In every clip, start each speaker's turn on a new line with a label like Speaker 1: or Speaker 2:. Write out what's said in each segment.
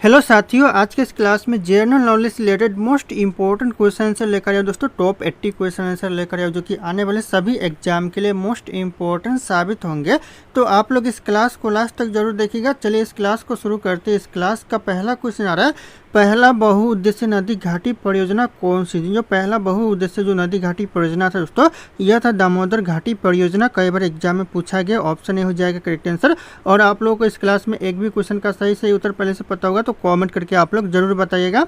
Speaker 1: Hello साथियों, आज के इस क्लास में जनरल नॉलेज से related most important question answer लेकर आया दोस्तों। टॉप 80 क्वेश्चन आंसर लेकर आया जो कि आने वाले सभी एग्जाम के लिए मोस्ट इंपॉर्टेंट साबित होंगे। तो आप लोग इस क्लास को लास्ट तक जरूर देखिएगा। चलिए इस क्लास को शुरू करते हैं। इस क्लास का पहला क्वेश्चन आ रहा है, पहला बहुउद्देश्य नदी घाटी परियोजना कौन सी थी। जो पहला बहुउद्देश्य जो नदी घाटी परियोजना था दोस्तों, यह था दामोदर घाटी परियोजना। कई बार एग्जाम में पूछा गया, ऑप्शन ए हो जाएगा करेक्ट आंसर। और आप लोगों को इस क्लास में एक भी क्वेश्चन का सही उत्तर पहले से पता होगा तो कमेंट करके आप लोग जरूर बताइएगा।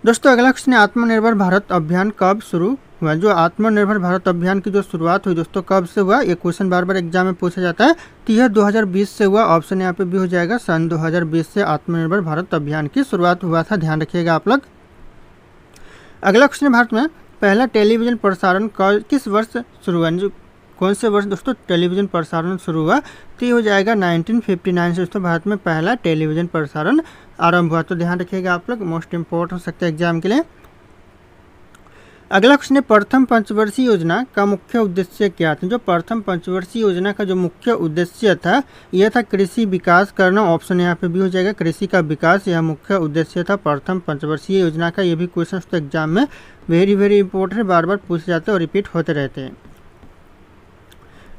Speaker 1: दोस्तों अगला क्वेश्चन है, आत्मनिर्भर भारत अभियान कब शुरू हुआ। जो आत्मनिर्भर भारत अभियान की जो शुरुआत हुई दोस्तों, कब से हुआ, ये क्वेश्चन बार बार एग्जाम में पूछा जाता है। तो यह 2020 से हुआ। ऑप्शन यहाँ पे भी हो जाएगा सन 2020 से आत्मनिर्भर भारत अभियान की शुरुआत हुआ था। ध्यान रखिएगा आप लोग। अगला क्वेश्चन है, भारत में पहला टेलीविजन प्रसारण किस वर्ष शुरू हुआ। जो कौन से वर्ष दोस्तों टेलीविजन प्रसारण शुरू हुआ, तो ये हो जाएगा 1959 से दोस्तों भारत में पहला टेलीविजन प्रसारण आरंभ हुआ। तो ध्यान रखिएगा आप लोग, मोस्ट इंपॉर्टेंट हो सकता है एग्जाम के लिए। अगला क्वेश्चन है, प्रथम पंचवर्षीय योजना का मुख्य उद्देश्य क्या था। जो प्रथम पंचवर्षीय योजना का जो मुख्य उद्देश्य था, यह था कृषि विकास करना। ऑप्शन यहाँ पे भी हो जाएगा कृषि का विकास, यह मुख्य उद्देश्य था प्रथम पंचवर्षीय योजना का। ये भी क्वेश्चन तो एग्जाम में वेरी इंपॉर्टेंट है, बार बार पूछे जाते हैं और रिपीट होते रहते हैं।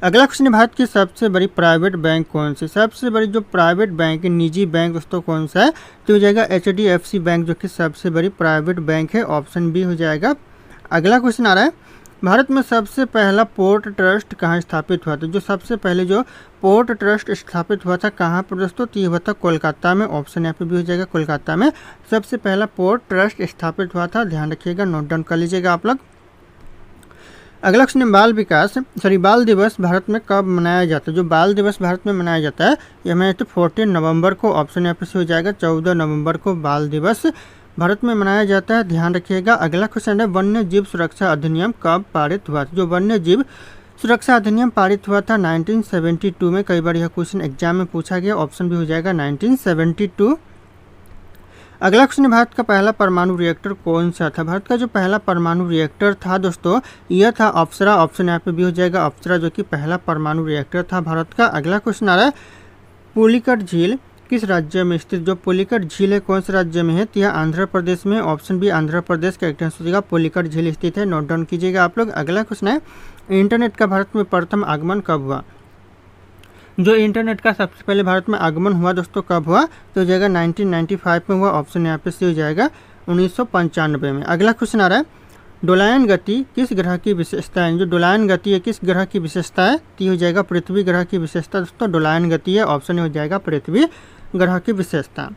Speaker 1: अगला क्वेश्चन है, भारत की सबसे बड़ी प्राइवेट बैंक कौन सी। सबसे बड़ी जो प्राइवेट बैंक है, निजी बैंक दोस्तों कौन सा है, तो हो जाएगा HDFC बैंक, जो कि सबसे बड़ी प्राइवेट बैंक है। ऑप्शन बी हो जाएगा। अगला क्वेश्चन आ रहा है, भारत में सबसे पहला पोर्ट ट्रस्ट कहाँ स्थापित हुआ था। जो सबसे पहले जो पोर्ट ट्रस्ट स्थापित हुआ था कहाँ पर दोस्तों, तो ये हुआ था कोलकाता में। ऑप्शन यहाँ पे भी हो जाएगा कोलकाता में सबसे पहला पोर्ट ट्रस्ट स्थापित हुआ था। ध्यान रखिएगा, नोट डाउन कर लीजिएगा आप लोग। अगला क्वेश्चन, बाल दिवस भारत में कब मनाया जाता है। जो बाल दिवस भारत में मनाया जाता है, यह हमें 14 नवंबर को। ऑप्शन यहाँ पे से हो जाएगा 14 नवंबर को बाल दिवस भारत में मनाया जाता है। ध्यान रखिएगा। अगला क्वेश्चन है, वन्य जीव सुरक्षा अधिनियम कब पारित हुआ था। जो वन्य जीव सुरक्षा अधिनियम पारित हुआ था 1972 में। कई बार यह क्वेश्चन एग्जाम में पूछा गया। ऑप्शन भी हो जाएगा 1972। अगला क्वेश्चन है, भारत का पहला परमाणु रिएक्टर कौन सा था। भारत का जो पहला परमाणु रिएक्टर था दोस्तों, यह था अप्सरा। ऑप्शन यहाँ पे भी हो जाएगा अप्सरा, जो कि पहला परमाणु रिएक्टर था भारत का। अगला क्वेश्चन आ रहा है, पुलिकट झील किस राज्य में स्थित। जो पुलिकट झील है कौन से राज्य में है, तो यह आंध्र प्रदेश में। ऑप्शन बी आंध्र प्रदेश का एक आंसर हो जाएगा, पुलिकट झील स्थित है। नोट डाउन कीजिएगा आप लोग। अगला क्वेश्चन है, इंटरनेट का भारत में प्रथम आगमन कब हुआ। जो इंटरनेट का सबसे पहले भारत में आगमन हुआ दोस्तों कब हुआ, तो हो जाएगा 1995 में हुआ। ऑप्शन यहाँ पे से हो जाएगा 1995 में। अगला क्वेश्चन आ रहा है, डोलायन गति किस ग्रह की विशेषता है। जो डोलायन गति है किस ग्रह की विशेषता है, तो हो जाएगा पृथ्वी ग्रह की विशेषता दोस्तों डोलायन गति है। ऑप्शन हो जाएगा पृथ्वी ग्रह की विशेषता।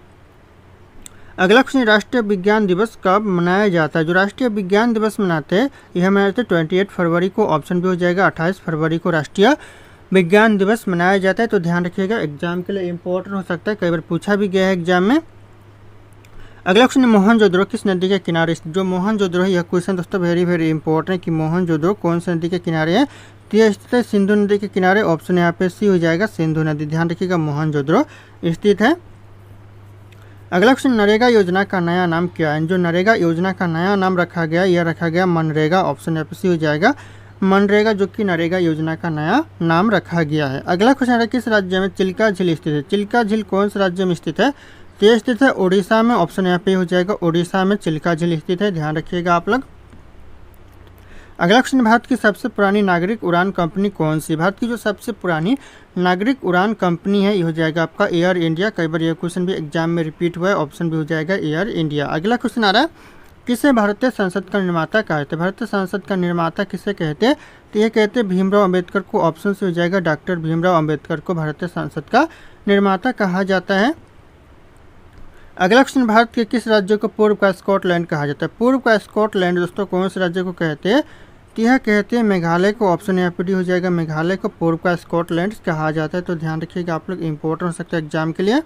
Speaker 1: अगला क्वेश्चन, राष्ट्रीय विज्ञान दिवस कब मनाया जाता है। जो राष्ट्रीय विज्ञान दिवस मनाते हैं, यह मनाते हैं 28 फरवरी को। ऑप्शन भी हो जाएगा 28 फरवरी को राष्ट्रीय विज्ञान दिवस मनाया जाता है। तो ध्यान रखिएगा, एग्जाम के लिए इंपॉर्टेंट हो सकता है, कई बार पूछा भी गया है एग्जाम में। अगला क्वेश्चन, मोहनजोदड़ो किस नदी के किनारे। जो मोहनजोदड़ो है, यह क्वेश्चन दोस्तों वेरी इंपॉर्टेंट है कि मोहनजोदड़ो कौन सी नदी के किनारे है, तो यह स्थित है सिंधु नदी के किनारे। ऑप्शन यहाँ पे सी हो जाएगा सिंधु नदी। ध्यान रखिएगा, मोहनजोदड़ो स्थित है। अगला क्वेश्चन, नरेगा योजना का नया नाम क्या है। जो नरेगा योजना का नया नाम रखा गया, यह रखा गया मनरेगा। ऑप्शन यहाँ पे सी हो जाएगा मनरेगा, जो कि नरेगा योजना का नया नाम रखा गया है। अगला क्वेश्चन है, किस राज्य में चिल्का झील स्थित है। चिल्का झील कौन से राज्य में स्थित है, तो ये स्थित है उड़ीसा में। ऑप्शन यहाँ पे हो जाएगा उड़ीसा में चिल्का झील स्थित है। ध्यान रखिएगा आप लोग। अगला क्वेश्चन, भारत की सबसे पुरानी नागरिक उड़ान कंपनी कौन सी। भारत की जो सबसे पुरानी नागरिक उड़ान कंपनी है, ये हो जाएगा आपका एयर इंडिया। कई बार यह क्वेश्चन भी एग्जाम में रिपीट हुआ है। ऑप्शन भी हो जाएगा एयर इंडिया। अगला क्वेश्चन आ रहा है, किसे भारतीय संसद का निर्माता कहते हैं। भारतीय संसद का निर्माता किसे कहते हैं, तो ये कहते हैं भीमराव अंबेडकर को। ऑप्शन से हो जाएगा डॉक्टर भीमराव अंबेडकर को भारतीय संसद का निर्माता कहा जाता है। अगला क्वेश्चन, भारत के किस राज्य को पूर्व का स्कॉटलैंड कहा जाता है। पूर्व का स्कॉटलैंड दोस्तों कौन से राज्य को कहते हैं, तो यह कहते हैं मेघालय को। ऑप्शन यहाँ पे डी हो जाएगा मेघालय को पूर्व का स्कॉटलैंड कहा जाता है। तो ध्यान रखिएगा आप लोग, इंपॉर्टेंट हो सकता है एग्जाम के लिए।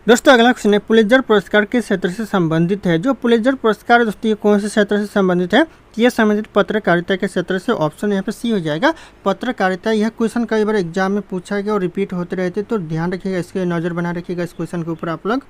Speaker 1: दोस्तों अगला क्वेश्चन है, पुलित्जर पुरस्कार किस क्षेत्र से संबंधित है। जो पुलित्जर पुरस्कार दोस्तों ये कौन से क्षेत्र से संबंधित है, ये संबंधित पत्रकारिता के क्षेत्र से। ऑप्शन यहाँ पे सी हो जाएगा पत्रकारिता। यह क्वेश्चन कई बार एग्जाम में पूछा गया और रिपीट होते रहते, तो ध्यान रखिएगा, इसके नज़र बना रखिएगा इस क्वेश्चन के ऊपर आप लोग।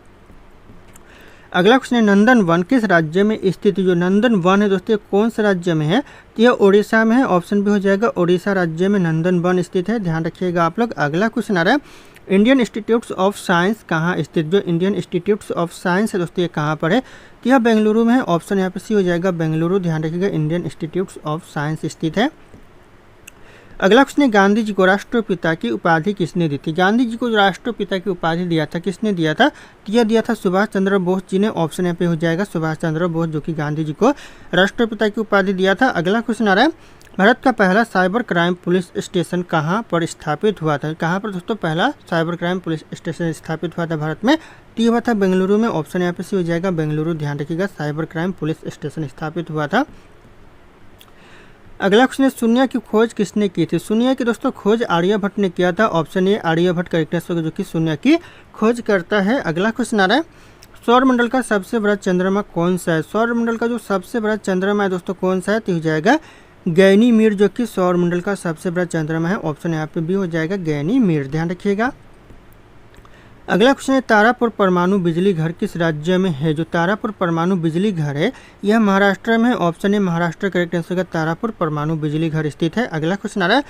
Speaker 1: अगला क्वेश्चन है, नंदन वन किस राज्य में स्थित है। जो नंदन वन है दोस्तों कौन से राज्य में है, तो यह उड़ीसा में है। ऑप्शन भी हो जाएगा उड़ीसा राज्य में नंदन वन स्थित है। ध्यान रखिएगा आप लोग। अगला क्वेश्चन आ रहा है, इंडियन इंस्टीट्यूट्स ऑफ साइंस कहाँ स्थित, जो इंडियन इंस्टीट्यूट्स ऑफ साइंस है दोस्तों ये कहाँ पर है, तो यह बेंगलुरु में है। ऑप्शन यहाँ पे सी हो जाएगा बेंगलुरु। ध्यान रखिएगा इंडियन इंस्टीट्यूट्स ऑफ साइंस स्थित है। अगला क्वेश्चन है गांधी जी को राष्ट्रपिता की उपाधि किसने दी थी। गांधी जी को राष्ट्रपिता की उपाधि दिया था, किसने दिया था, तो यह दिया था सुभाष चंद्र बोस जी ने। ऑप्शन यहाँ पे हो जाएगा सुभाष चंद्र बोस, जो कि गांधी जी को राष्ट्रपिता की उपाधि दिया था। अगला क्वेश्चन आ रहा है भारत का पहला साइबर क्राइम पुलिस स्टेशन कहाँ पर स्थापित हुआ था। कहाँ पर दोस्तों पहला साइबर क्राइम पुलिस स्टेशन स्थापित हुआ था भारत में, तो ये हुआ था बेंगलुरु में। ऑप्शन यहाँ पे सी हो जाएगा बेंगलुरु। ध्यान रखिएगा साइबर क्राइम पुलिस स्टेशन स्थापित हुआ था। अगला क्वेश्चन है शून्य की खोज किसने की थी। शून्य की दोस्तों खोज आर्यभट्ट ने किया था। Option A Aryabhata correct answer जो कि शून्य की खोज करता है। अगला क्वेश्चन आ रहा है सौरमंडल का सबसे बड़ा चंद्रमा कौन सा है। सौरमंडल का जो सबसे बड़ा चंद्रमा है दोस्तों कौन सा है, तो हो जाएगा गैनीमीड, जो कि सौरमंडल का सबसे बड़ा चंद्रमा है। ऑप्शन यहाँ पे भी हो जाएगा गैनीमीड। ध्यान रखिएगा। अगला क्वेश्चन है तारापुर परमाणु बिजली घर किस राज्य में है। जो तारापुर परमाणु बिजली घर है यह महाराष्ट्र में है। ऑप्शन है महाराष्ट्र करेक्ट आंसर का तारापुर परमाणु बिजली घर स्थित है। अगला क्वेश्चन आ रहा है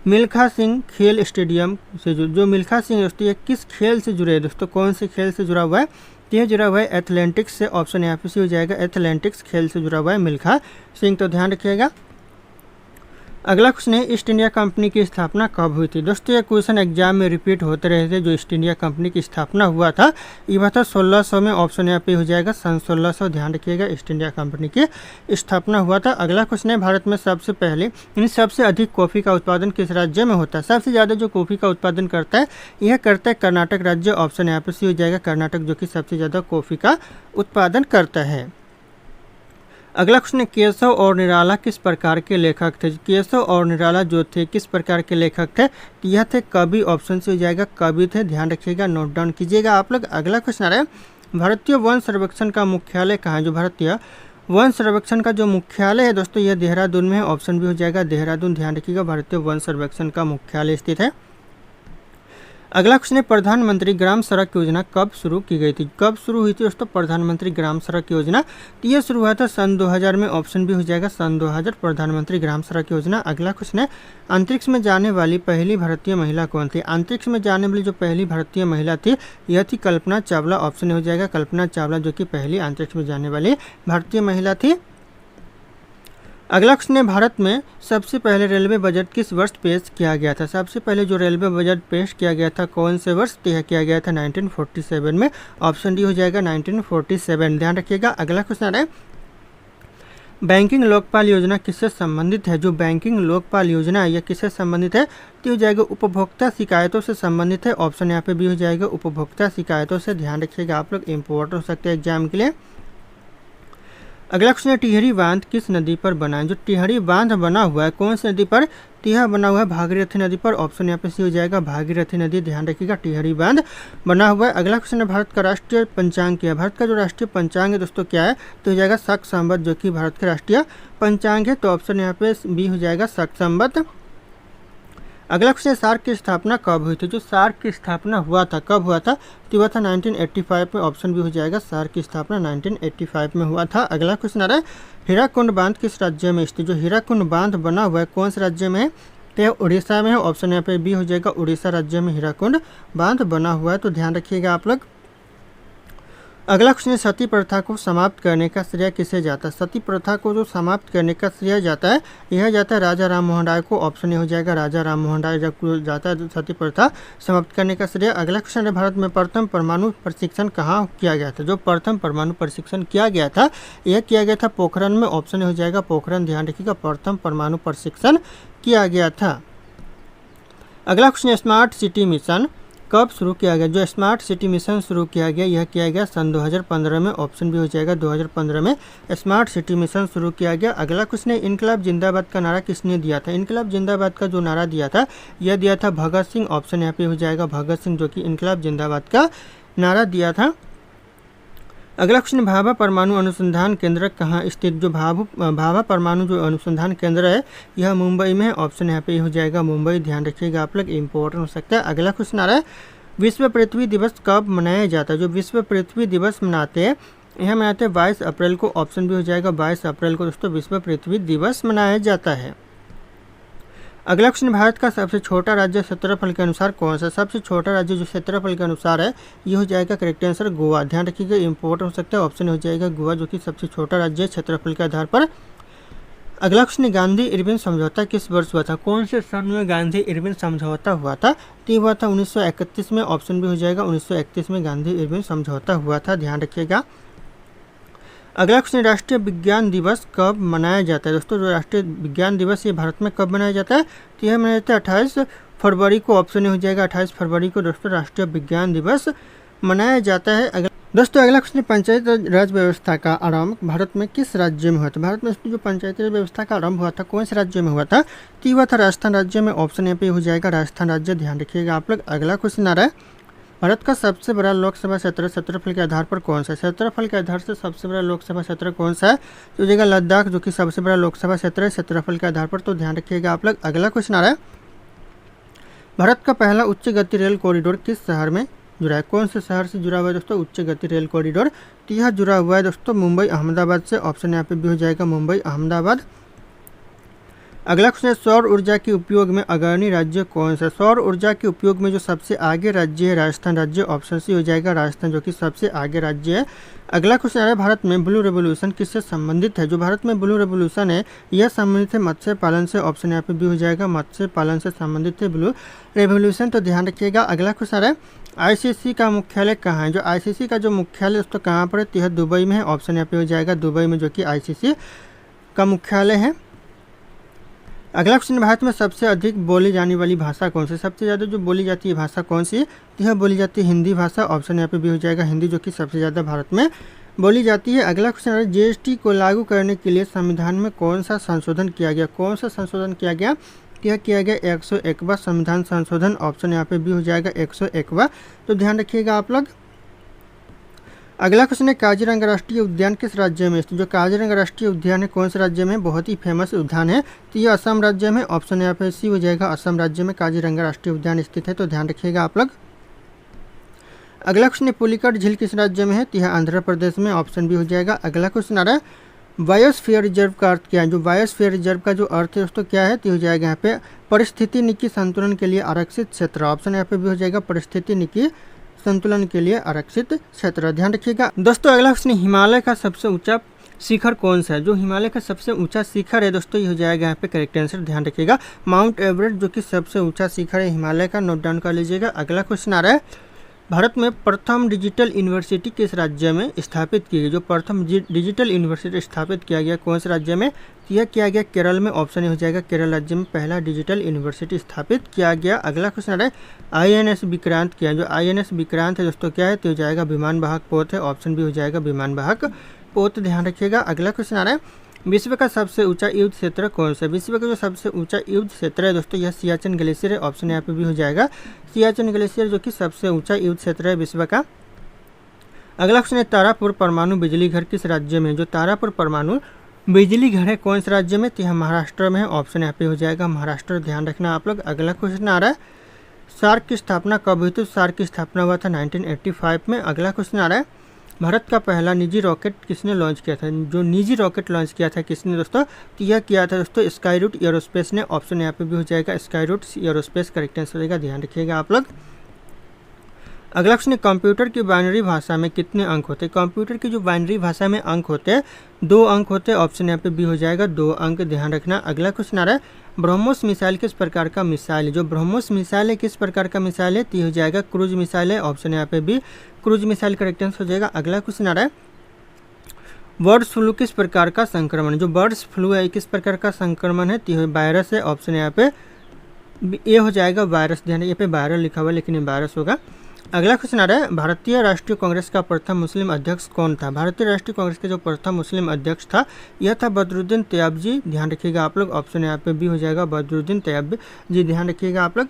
Speaker 1: मिल्खा सिंह खेल स्टेडियम से जो मिल्खा सिंह दोस्तों ये किस खेल से जुड़े हैं दोस्तों, कौन से खेल से जुड़ा हुआ है, तो यह जुड़ा हुआ है एथलेटिक्स से। ऑप्शन यहाँ पे से हो जाएगा एथलेटिक्स खेल से जुड़ा हुआ है मिल्खा सिंह, तो ध्यान रखिएगा। अगला क्वेश्चन है ईस्ट इंडिया कंपनी की स्थापना कब हुई थी। दोस्तों ये क्वेश्चन एग्जाम में रिपीट होते रहे थे। जो ईस्ट इंडिया कंपनी की स्थापना हुआ था ये हुआ था 1600 में। ऑप्शन यहाँ पे हो जाएगा सन 1600। ध्यान रखिएगा ईस्ट इंडिया कंपनी की स्थापना हुआ था। अगला क्वेश्चन है भारत में सबसे पहले यानी सबसे अधिक कॉफ़ी का उत्पादन किस राज्य में होता है। सबसे ज़्यादा जो कॉफ़ी का उत्पादन करता है यह करता है कर्नाटक राज्य। ऑप्शन यहाँ पे सी हो जाएगा कर्नाटक, जो कि सबसे ज़्यादा कॉफ़ी का उत्पादन करता है। अगला क्वेश्चन है केशव और निराला किस प्रकार के लेखक थे। केशव और निराला जो थे किस प्रकार के लेखक थे, तो यह थे कवि। ऑप्शन से हो जाएगा कवि थे। ध्यान रखिएगा, नोट डाउन कीजिएगा आप लोग। अगला क्वेश्चन आ रहा है भारतीय वन सर्वेक्षण का मुख्यालय कहाँ है। जो भारतीय वन सर्वेक्षण का जो मुख्यालय है दोस्तों यह देहरादून में है। ऑप्शन भी हो जाएगा देहरादून। ध्यान रखिएगा भारतीय वन सर्वेक्षण का मुख्यालय स्थित है। अगला क्वेश्चन है प्रधानमंत्री ग्राम सड़क योजना कब शुरू की गई थी। कब शुरू हुई थी दोस्तों प्रधानमंत्री ग्राम सड़क योजना, तो यह शुरू हुआ था सन 2000 में। ऑप्शन भी हो जाएगा सन 2000 प्रधानमंत्री ग्राम सड़क योजना। अगला क्वेश्चन है अंतरिक्ष में जाने वाली पहली भारतीय महिला कौन थी। अंतरिक्ष में जाने वाली जो पहली भारतीय महिला थी यह थी कल्पना चावला। ऑप्शन हो जाएगा कल्पना चावला, जो कि पहली अंतरिक्ष में जाने वाली भारतीय महिला थी। अगला क्वेश्चन है भारत में सबसे पहले रेलवे बजट किस वर्ष पेश किया गया था। सबसे पहले जो रेलवे बजट पेश किया गया था कौन से वर्ष, यह किया गया था 1947 में। ऑप्शन डी हो जाएगा 1947। ध्यान रखिएगा। अगला क्वेश्चन है बैंकिंग लोकपाल योजना किससे संबंधित है। जो बैंकिंग लोकपाल योजना है यह किससे संबंधित है, तो हो जाएगा उपभोक्ता शिकायतों से संबंधित है। ऑप्शन यहाँ पे भी हो जाएगा उपभोक्ता शिकायतों से। ध्यान रखिएगा आप लोग, इंपॉर्टेंट हो सकते हैं एग्जाम के लिए। अगला क्वेश्चन है टिहरी बांध किस नदी पर बना है। जो टिहरी बांध बना हुआ है कौन सी नदी पर, तो यह बना हुआ है भागीरथी नदी पर। ऑप्शन यहाँ पे सी हो जाएगा भागीरथी नदी। ध्यान रखिएगा टिहरी बांध बना हुआ है। अगला क्वेश्चन है भारत का राष्ट्रीय पंचांग क्या है। भारत का जो राष्ट्रीय पंचांग है दोस्तों क्या है, तो हो जाएगा शक संवत, जो कि भारत का राष्ट्रीय पंचांग है। तो ऑप्शन यहाँ पे बी हो जाएगा शक संवत। अगला क्वेश्चन सार्क की स्थापना कब हुई थी। जो सार्क की स्थापना हुआ था कब हुआ था, तो हुआ था 1985 में। ऑप्शन भी हो जाएगा सार्क की स्थापना 1985 में हुआ था। अगला क्वेश्चन आ रहा है हीराकुंड बांध किस राज्य में स्थित। जो हीराकुंड बांध बना हुआ है कौन से राज्य में है, तो यह उड़ीसा में है। ऑप्शन यहाँ पे बी हो जाएगा उड़ीसा राज्य में हीराकुंड बांध बना हुआ है। तो ध्यान रखिएगा आप लोग। अगला क्वेश्चन है सती प्रथा को समाप्त करने का श्रेय किसे जाता है। सती प्रथा को जो समाप्त करने का श्रेय जाता है यह जाता है राजा राम मोहन राय को। ऑप्शन हो जाएगा राजा राम मोहन राय जब जाता है सती प्रथा समाप्त करने का श्रेय। अगला क्वेश्चन है भारत में प्रथम परमाणु प्रशिक्षण कहाँ किया गया था। जो प्रथम परमाणु प्रशिक्षण किया गया था यह किया गया था पोखरण में। ऑप्शन हो जाएगा पोखरण। ध्यान रखिएगा प्रथम परमाणु प्रशिक्षण किया गया था। अगला क्वेश्चन है स्मार्ट सिटी मिशन कब शुरू किया गया। जो स्मार्ट सिटी मिशन शुरू किया गया यह किया गया सन 2015 में। ऑप्शन भी हो जाएगा 2015 में स्मार्ट सिटी मिशन शुरू किया गया। अगला क्वेश्चन है इनकलाब जिंदाबाद का नारा किसने दिया था। इनकलाब जिंदाबाद का जो नारा दिया था यह दिया था भगत सिंह। ऑप्शन यहाँ पे हो जाएगा भगत सिंह, जो कि इनकलाब जिंदाबाद का नारा दिया था। अगला क्वेश्चन भाभा परमाणु अनुसंधान केंद्र कहाँ स्थित। जो भाभा परमाणु जो अनुसंधान केंद्र है यह मुंबई में है। ऑप्शन यहाँ पे हो जाएगा मुंबई। ध्यान रखिएगा आप लोग, इंपॉर्टेंट हो सकता है। अगला क्वेश्चन आ रहा है विश्व पृथ्वी दिवस कब मनाया जाता है। जो विश्व पृथ्वी दिवस मनाते हैं यह मनाते हैं 22 अप्रैल को। ऑप्शन भी हो जाएगा 22 अप्रैल को दोस्तों विश्व पृथ्वी दिवस मनाया जाता है। अगला क्वेश्चन, भारत का सबसे छोटा राज्य क्षेत्रफल के अनुसार कौन सा? सबसे छोटा राज्य जो क्षेत्रफल के अनुसार है ये हो जाएगा करेक्ट आंसर गोवा। ध्यान रखिएगा, इंपॉर्टेंट हो सकता है, ऑप्शन हो जाएगा गोवा जो कि सबसे छोटा राज्य है क्षेत्रफल के आधार पर। अगला क्वेश्चन, गांधी इरविन समझौता किस वर्ष हुआ था? कौन से सन में गांधी इरविन समझौता हुआ था? तो ये हुआ था 1931 में, ऑप्शन भी हो जाएगा 1931 में गांधी इरविन समझौता हुआ था। ध्यान रखिएगा। अगला क्वेश्चन, राष्ट्रीय विज्ञान दिवस कब मनाया जाता है? दोस्तों जो राष्ट्रीय विज्ञान दिवस ये भारत में कब मनाया जाता है? तो यह मनाया जाता है 28 फरवरी को, ऑप्शन हो जाएगा 28 फरवरी को दोस्तों राष्ट्रीय विज्ञान दिवस मनाया जाता है। दोस्तों अगला क्वेश्चन, पंचायत राज व्यवस्था का आरंभ भारत में किस राज्य में हुआ था? भारत में जो पंचायती राज व्यवस्था का आरंभ हुआ था कौन से राज्य में हुआ था? तो हुआ था राजस्थान राज्य में, ऑप्शन यहाँ पे हो जाएगा राजस्थान राज्य। ध्यान रखिएगा आप लोग। अगला क्वेश्चन आ रहा है, भारत का सबसे बड़ा लोकसभा क्षेत्र क्षेत्रफल के आधार पर कौन सा है? क्षेत्रफल के आधार से सबसे बड़ा लोकसभा क्षेत्र कौन सा है? तो हो जाएगा लद्दाख जो कि सबसे बड़ा लोकसभा क्षेत्र है क्षेत्रफल के आधार पर। तो ध्यान रखिएगा आप लोग। अगला क्वेश्चन आ रहा है, भारत का पहला उच्च गति रेल कॉरिडोर किस शहर में जुड़ा है? कौन से शहर से जुड़ा हुआ है दोस्तों उच्च गति रेल कॉरिडोर? तो यह जुड़ा हुआ है दोस्तों मुंबई अहमदाबाद से, ऑप्शन यहाँ पे भी हो जाएगा मुंबई अहमदाबाद। अगला क्वेश्चन है, सौर ऊर्जा के उपयोग में अग्रणी राज्य कौन सा? सौर ऊर्जा के उपयोग में जो सबसे आगे राज्य है राजस्थान राज्य, ऑप्शन सी हो जाएगा राजस्थान जो कि सबसे आगे राज्य है। अगला क्वेश्चन आ रहा है, भारत में ब्लू रेवोल्यूशन किससे संबंधित है? जो भारत में ब्लू रेवोल्यूशन है यह संबंधित है मत्स्य पालन से, ऑप्शन यहाँ पे भी हो जाएगा मत्स्य पालन से संबंधित है ब्लू रेवोल्यूशन। तो ध्यान रखिएगा। अगला क्वेश्चन आ रहा है, आईसीसी का मुख्यालय कहाँ है? जो आईसीसी का जो मुख्यालय दोस्तों कहाँ पर है? यह दुबई में है, ऑप्शन यहाँ पे हो जाएगा दुबई में जो कि आईसीसी का मुख्यालय है। अगला क्वेश्चन, भारत में सबसे अधिक बोली जाने वाली भाषा कौन सी? सबसे ज़्यादा जो बोली जाती है भाषा कौन सी है? यह बोली जाती है हिंदी भाषा, ऑप्शन यहाँ पे भी हो जाएगा हिंदी जो कि सबसे ज़्यादा भारत में बोली जाती है। अगला क्वेश्चन है, जीएसटी को लागू करने के लिए संविधान में कौन सा संशोधन किया गया? कौन सा संशोधन किया गया? यह किया गया 101वां संविधान संशोधन, ऑप्शन यहाँ पे भी हो जाएगा 101वां। तो ध्यान रखिएगा आप लोग। अगला क्वेश्चन है, काजीरंगा राष्ट्रीय उद्यान किस राज्य में स्थित? जो काजीरंगा राष्ट्रीय उद्यान है कौन से राज्य में? बहुत ही फेमस उद्यान है, तो ये असम राज्य में, ऑप्शन यहाँ पे सी हो जाएगा असम राज्य में काजीरंगा राष्ट्रीय उद्यान स्थित है। तो ध्यान रखिएगा आप लोग। अगला क्वेश्चन है, पुलिकट झील किस राज्य में है? तो यह आंध्र प्रदेश में, ऑप्शन भी हो जाएगा। अगला क्वेश्चन आ रहा है, बायोस्फीयर रिजर्व का अर्थ क्या है? जो बायोस्फीयर रिजर्व का जो अर्थ है दोस्तों क्या है? तो हो जाएगा यहाँ पे परिस्थितिनिकी संतुलन के लिए आरक्षित क्षेत्र, ऑप्शन यहाँ पे भी हो जाएगा परिस्थितिनिकी संतुलन के लिए आरक्षित क्षेत्र। ध्यान रखिएगा दोस्तों। अगला क्वेश्चन, हिमालय का सबसे ऊंचा शिखर कौन सा है? जो हिमालय का सबसे ऊंचा शिखर है दोस्तों ये हो जाएगा यहाँ पे करेक्ट आंसर। ध्यान रखिएगा माउंट एवरेस्ट जो कि सबसे ऊंचा शिखर है हिमालय का, नोट डाउन कर लीजिएगा। अगला क्वेश्चन आ रहा है, भारत में प्रथम डिजिटल यूनिवर्सिटी किस राज्य में स्थापित की गई? जो प्रथम डिजिटल यूनिवर्सिटी स्थापित किया गया कौन से राज्य में? यह किया गया केरल में, ऑप्शन हो जाएगा केरल राज्य में पहला डिजिटल यूनिवर्सिटी स्थापित किया गया। अगला क्वेश्चन आ रहा है, आईएनएस विक्रांत क्या है? जो आईएनएस विक्रांत है दोस्तों क्या है? तो हो जाएगा विमान वाहक पोत है, ऑप्शन भी हो जाएगा विमान वाहक पोत। ध्यान रखिएगा। अगला क्वेश्चन आ रहा है, विश्व का सबसे ऊंचा युद्ध क्षेत्र कौन सा? विश्व का जो सबसे ऊंचा युद्ध क्षेत्र है दोस्तों यह सियाचिन ग्लेशियर है, ऑप्शन यहाँ पे भी हो जाएगा सियाचिन ग्लेशियर जो कि सबसे ऊंचा युद्ध क्षेत्र है विश्व का। अगला क्वेश्चन है, तारापुर परमाणु बिजली घर किस राज्य में? जो तारापुर परमाणु बिजली घर है कौन से राज्य में? तो यह महाराष्ट्र में है, ऑप्शन यहाँ पे हो जाएगा महाराष्ट्र। ध्यान रखना आप लोग। अगला क्वेश्चन आ रहा है, सार्क की स्थापना कब हुई थी? सार्क की स्थापना हुआ था 1985 में। अगला क्वेश्चन आ रहा है, भारत का पहला निजी रॉकेट किसने लॉन्च किया था? जो निजी रॉकेट लॉन्च किया था किसने दोस्तों? तो यह किया था दोस्तों स्काई रूट एरोस्पेस ने, ऑप्शन यहाँ पे भी हो जाएगा Skyroot Aerospace correct answer रहेगा। ध्यान रखिएगा आप लोग। अगला क्वेश्चन, कंप्यूटर की बाइनरी भाषा में कितने अंक होते हैं? कंप्यूटर की जो बाइनरी भाषा में अंक होते हैं 2 अंक होते हैं, ऑप्शन यहाँ पे भी हो जाएगा 2 अंक। ध्यान रखना। अगला क्वेश्चन आ रहा है, ब्रह्मोस मिसाइल किस प्रकार का मिसाइल है? जो ब्रह्मोस मिसाइल है किस प्रकार का मिसाइल है? तो हो जाएगा क्रूज मिसाइल है, ऑप्शन यहाँ पे भी क्रूज मिसाइल करेक्ट आंसर हो जाएगा। अगला क्वेश्चन आ रहा है, बर्ड फ्लू किस प्रकार का संक्रमण है? जो बर्ड्स फ्लू है किस प्रकार का संक्रमण है? तो वायरस है, ऑप्शन यहाँ पे ये हो जाएगा वायरस। ध्यान यहाँ पे वायरल लिखा हुआ है लेकिन ये वायरस होगा। अगला क्वेश्चन आ रहा है, भारतीय राष्ट्रीय कांग्रेस का प्रथम मुस्लिम अध्यक्ष कौन था? भारतीय राष्ट्रीय कांग्रेस का जो प्रथम मुस्लिम अध्यक्ष था यह था बदरुद्दीन तैयबजी। ध्यान रखिएगा आप लोग, ऑप्शन यहाँ पे भी हो जाएगा बदरुद्दीन तैयब जी। ध्यान रखिएगा आप लोग।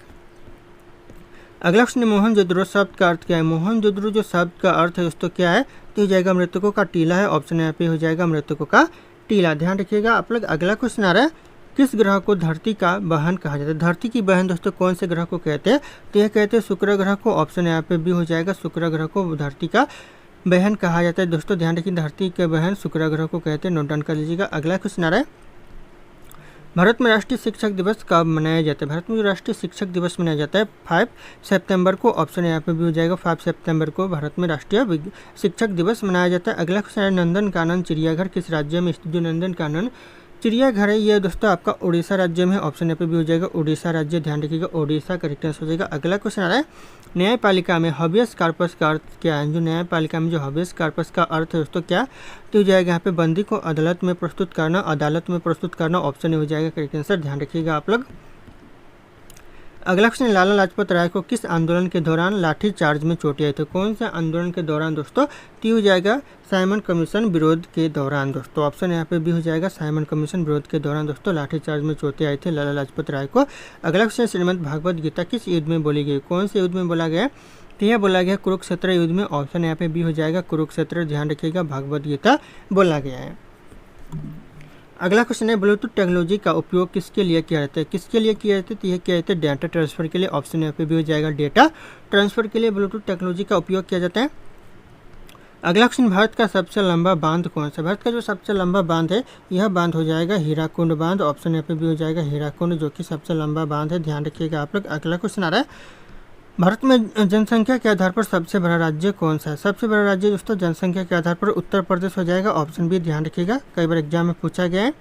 Speaker 1: अगला क्वेश्चन, मोहनजोदड़ो शब्द का अर्थ क्या है? मोहनजोदड़ो जो शब्द का अर्थ है दोस्तों क्या है? तो हो जाएगा मृतकों का टीला है, ऑप्शन यहाँ पे हो जाएगा मृतकों का टीला। ध्यान रखिएगा आप लोग। अगला क्वेश्चन आ रहा है, किस ग्रह को धरती का बहन कहा जाता है? धरती की बहन दोस्तों कौन से ग्रह को कहते हैं? तो यह कहते हैं शुक्र ग्रह को, ऑप्शन यहाँ पे भी हो जाएगा शुक्र ग्रह को धरती का बहन कहा जाता है दोस्तों। ध्यान रखिए धरती के बहन शुक्र ग्रह को कहते हैं, नोट डाउन कर लीजिएगा। अगला क्वेश्चन आ रहा है, भारत में राष्ट्रीय शिक्षक दिवस कब मनाया जाता है? भारत में जो राष्ट्रीय शिक्षक दिवस मनाया जाता है 5 सितंबर को, ऑप्शन यहाँ पे भी हो जाएगा 5 सितंबर को भारत में राष्ट्रीय शिक्षक दिवस मनाया जाता है। अगला क्वेश्चन है नंदन कानन चिड़ियाघर किस राज्य में स्थित? जो नंदन कानन चिड़ियाघर है ये दोस्तों आपका उड़ीसा राज्य में, ऑप्शन यहाँ पे भी हो जाएगा उड़ीसा राज्य, ध्यान रखिएगा उड़ीसा करेक्ट आंसर हो जाएगा। अगला क्वेश्चन आ रहा है न्यायपालिका में हबियस कार्पस का अर्थ क्या है? जो न्यायपालिका में जो हबियस कार्पस का अर्थ है दोस्तों क्या तो हो जाएगा यहाँ पे बंदी को अदालत में प्रस्तुत करना, ऑप्शन हो जाएगा करेक्ट आंसर, ध्यान रखिएगा आप लोग। अगला क्वेश्चन लाला लाजपत राय को किस आंदोलन के दौरान लाठी चार्ज में चोटें आई थी? कौन से आंदोलन के दौरान दोस्तों? तो हो जाएगा साइमन कमीशन विरोध के दौरान दोस्तों, ऑप्शन यहाँ पे भी हो जाएगा साइमन कमीशन विरोध के दौरान दोस्तों लाठी चार्ज में चोटें आई थी लाला लाजपत राय को। अगला क्वेश्चन श्रीमद् भागवत गीता किस युद्ध में बोली गई? कौन से युद्ध में बोला गया? तो यह बोला गया कुरुक्षेत्र युद्ध में, ऑप्शन यहाँ पे भी हो जाएगा कुरुक्षेत्र, ध्यान रखिएगा भागवत गीता बोला गया है। अगला क्वेश्चन है ब्लूटूथ टेक्नोलॉजी का उपयोग किसके लिए किया जाता है? किसके लिए किया जाता है? तो यह किया जाता है डेटा ट्रांसफर के लिए, ऑप्शन यहाँ पे भी हो जाएगा डेटा ट्रांसफर के लिए ब्लूटूथ टेक्नोलॉजी का उपयोग किया जाता है। अगला क्वेश्चन भारत का सबसे लंबा बांध कौन सा? भारत का जो सबसे लंबा बांध है यह बांध हो जाएगा हीराकुंड बांध, ऑप्शन यहाँ पे भी हो जाएगा हीराकुंड जो कि सबसे लंबा बांध है, ध्यान रखिएगा आप लोग। अगला क्वेश्चन आ रहा है भारत में जनसंख्या के आधार पर सबसे बड़ा राज्य कौन सा है? सबसे बड़ा राज्य दोस्तों जनसंख्या के आधार पर उत्तर प्रदेश हो जाएगा, ऑप्शन भी ध्यान रखिएगा, कई बार एग्जाम में पूछा गया है।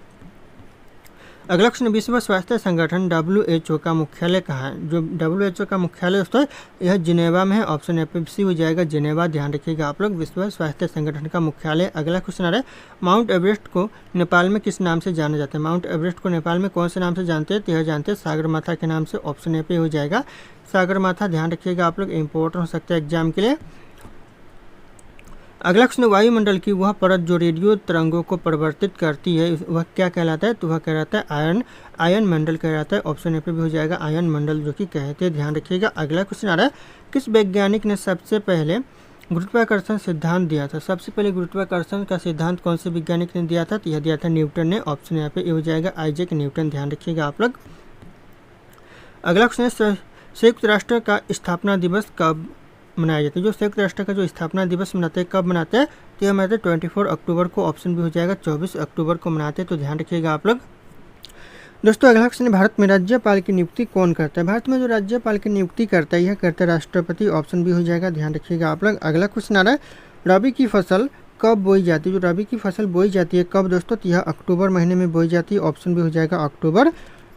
Speaker 1: अगला क्वेश्चन विश्व स्वास्थ्य संगठन WHO का मुख्यालय कहाँ है? जो WHO का मुख्यालय दोस्तों यह जिनेवा में है, ऑप्शन यहाँ पे सी हो जाएगा जिनेवा, ध्यान रखिएगा आप लोग विश्व स्वास्थ्य संगठन का मुख्यालय। अगला क्वेश्चन आ रहा है माउंट एवरेस्ट को नेपाल में किस नाम से जाना जाता है? माउंट एवरेस्ट को नेपाल में कौन से नाम से जानते हैं? तो यह जानते हैं सागरमाथा के नाम से, ऑप्शन यहाँ पे हो जाएगा सागरमाथा, ध्यान रखिएगा आप लोग, इंपॉर्टेंट हो सकता है एग्जाम के लिए। अगला क्वेश्चन वायुमंडल की वह परत जो रेडियो तरंगों को परिवर्तित करती है वह क्या कहलाता है? तो वह कहलाता है आयन मंडल कहलाता है, ऑप्शन यहाँ पे भी हो जाएगा आयन मंडल जो कि कहते हैं, ध्यान रखिएगा। अगला क्वेश्चन आ रहा है किस वैज्ञानिक ने सबसे पहले गुरुत्वाकर्षण सिद्धांत दिया था? सबसे पहले गुरुत्वाकर्षण का सिद्धांत कौन से वैज्ञानिक ने दिया था? तो यह दिया था न्यूटन ने, ऑप्शन यहाँ पे हो जाएगा आइजैक न्यूटन, ध्यान रखिएगा आप लोग। अगला क्वेश्चन है संयुक्त राष्ट्र का स्थापना दिवस कब मनाया जाता है? जो संयुक्त राष्ट्र का जो स्थापना दिवस मनाते हैं कब मनाते हैं? तो यह मनाते हैं 24 अक्टूबर को, ऑप्शन भी हो जाएगा 24 अक्टूबर को मनाते हैं, तो ध्यान रखिएगा आप लोग। दोस्तों अगला क्वेश्चन है भारत में राज्यपाल की नियुक्ति कौन करता है? भारत में जो राज्यपाल की नियुक्ति करता है यह करता है राष्ट्रपति, ऑप्शन भी हो जाएगा, ध्यान रखिएगा आप लोग। अगला क्वेश्चन आ रहा है रबी की फसल कब बोई जाती है? जो रबी की फसल बोई जाती है कब दोस्तों? तो यह अक्टूबर महीने में बोई जाती है, ऑप्शन भी हो जाएगा अक्टूबर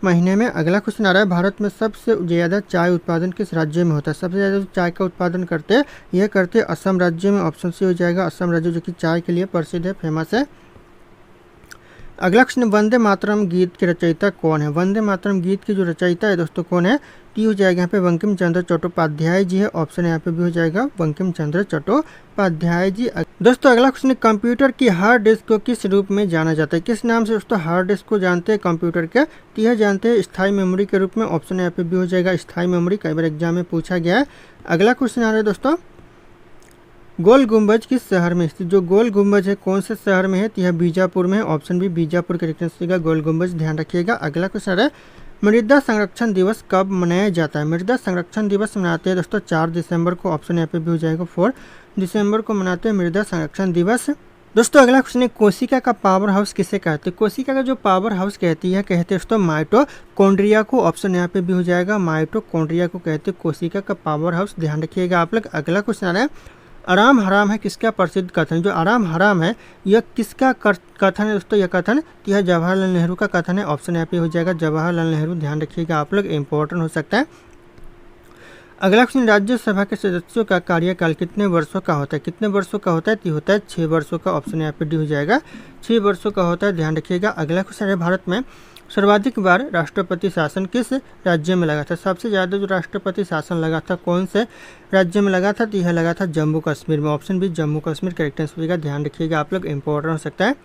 Speaker 1: महीने में। अगला क्वेश्चन आ रहा है भारत में सबसे ज़्यादा चाय उत्पादन किस राज्य में होता है? सबसे ज़्यादा चाय का उत्पादन करते हैं यह करते हैं असम राज्य में, ऑप्शन सी हो जाएगा असम राज्य जो कि चाय के लिए प्रसिद्ध है, फेमस है। अगला क्वेश्चन वंदे मातरम गीत के रचयिता कौन है? वंदे मातरम गीत की जो रचयिता है दोस्तों कौन है? टी हो जाएगा यहाँ पे बंकिम चंद्र चट्टोपाध्याय जी है, ऑप्शन यहाँ पे भी हो जाएगा बंकिम चंद्र चट्टोपाध्याय जी। दोस्तों अगला क्वेश्चन कंप्यूटर की हार्ड डिस्क को किस रूप में जाना जाता है? किस नाम से दोस्तों हार्ड डिस्क को जानते हैं कंप्यूटर के? तो यह जानते हैं स्थायी मेमोरी के रूप में, ऑप्शन यहाँ पे भी हो जाएगा स्थायी मेमोरी, कई बार एग्जाम में पूछा गया है। अगला क्वेश्चन आ रहा है दोस्तों गोल गुंबज किस शहर में स्थित? जो गोल गुंबज है कौन से शहर में है? तो यह बीजापुर में है, ऑप्शन भी बीजापुर करेक्ट आंसर है गोल गुंबज, ध्यान रखिएगा। अगला क्वेश्चन है मृदा संरक्षण दिवस कब मनाया जाता है? मृदा संरक्षण दिवस मनाते हैं दोस्तों 4 दिसंबर को, ऑप्शन यहाँ पे भी हो जाएगा 4 दिसंबर को मनाते हैं मृदा संरक्षण दिवस। दोस्तों अगला क्वेश्चन है कोशिका का पावर हाउस किसे कहते हैं? कोशिका का जो पावर हाउस कहती है कहते हैं दोस्तों माइटोकॉन्ड्रिया को, ऑप्शन यहाँ पे भी हो जाएगा माइटोकॉन्ड्रिया को कहते हैं कोशिका का पावर हाउस, ध्यान रखिएगा आप लोग। अगला क्वेश्चन है आराम हराम है किसका प्रसिद्ध कथन? जो आराम हराम है यह किसका कथन है दोस्तों? यह कथन यह जवाहरलाल नेहरू का कथन है, ऑप्शन यहाँ पे हो जाएगा जवाहरलाल नेहरू, ध्यान रखिएगा आप लोग, इंपॉर्टेंट हो सकता है। अगला क्वेश्चन राज्यसभा के सदस्यों का कार्यकाल कितने वर्षों का होता है? कितने वर्षों का होता है? तो होता है 6 वर्षों का, ऑप्शन यहाँ पे डी हो जाएगा 6 वर्षों का होता है, ध्यान रखिएगा। अगला क्वेश्चन है भारत में सर्वाधिक बार राष्ट्रपति शासन किस राज्य में लगा था? सबसे ज़्यादा जो राष्ट्रपति शासन लगा था कौन से राज्य में लगा था? तो यह लगा था जम्मू कश्मीर में, ऑप्शन भी जम्मू कश्मीर करेक्ट आंसर होगा, ध्यान रखिएगा आप लोग, इंपॉर्टेंट हो सकता है।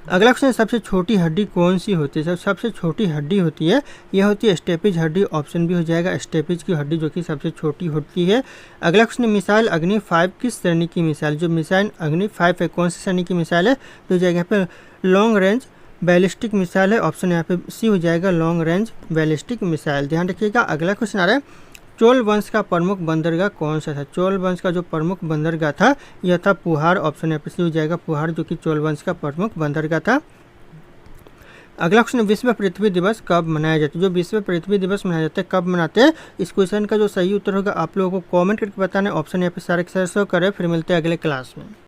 Speaker 1: अगला क्वेश्चन सबसे छोटी हड्डी कौन सी होती है? सबसे छोटी हड्डी होती है यह होती है स्टेपिज हड्डी, ऑप्शन भी हो जाएगा स्टेपिज की हड्डी जो कि सबसे छोटी होती है। अगला क्वेश्चन मिसाइल अग्नि 5 किस श्रेणी की मिसाइल? जो मिसाइल अग्नि 5 है कौन सी श्रेणी की मिसाइल है? तो हो जाएगा यहाँ पे लॉन्ग रेंज बैलिस्टिक मिसाइल है, ऑप्शन यहाँ पे सी हो जाएगा लॉन्ग रेंज बैलिस्टिक मिसाइल, ध्यान रखिएगा। अगला क्वेश्चन आ रहा है चोल वंश का प्रमुख बंदरगाह कौन सा था? चोल वंश का जो प्रमुख बंदरगाह था यह था पुहार, ऑप्शन यहाँ पे सी हो जाएगा पुहार जो कि चोल वंश का प्रमुख बंदरगाह था। अगला क्वेश्चन, विश्व पृथ्वी दिवस कब मनाया जाता है? जो विश्व पृथ्वी दिवस मनाया जाता है, कब मनाते हैं? इस क्वेश्चन का जो सही उत्तर होगा आप लोगों को कमेंट करके बताना है। ऑप्शन यहाँ पे सारे शो करे। फिर मिलते हैं अगले क्लास में।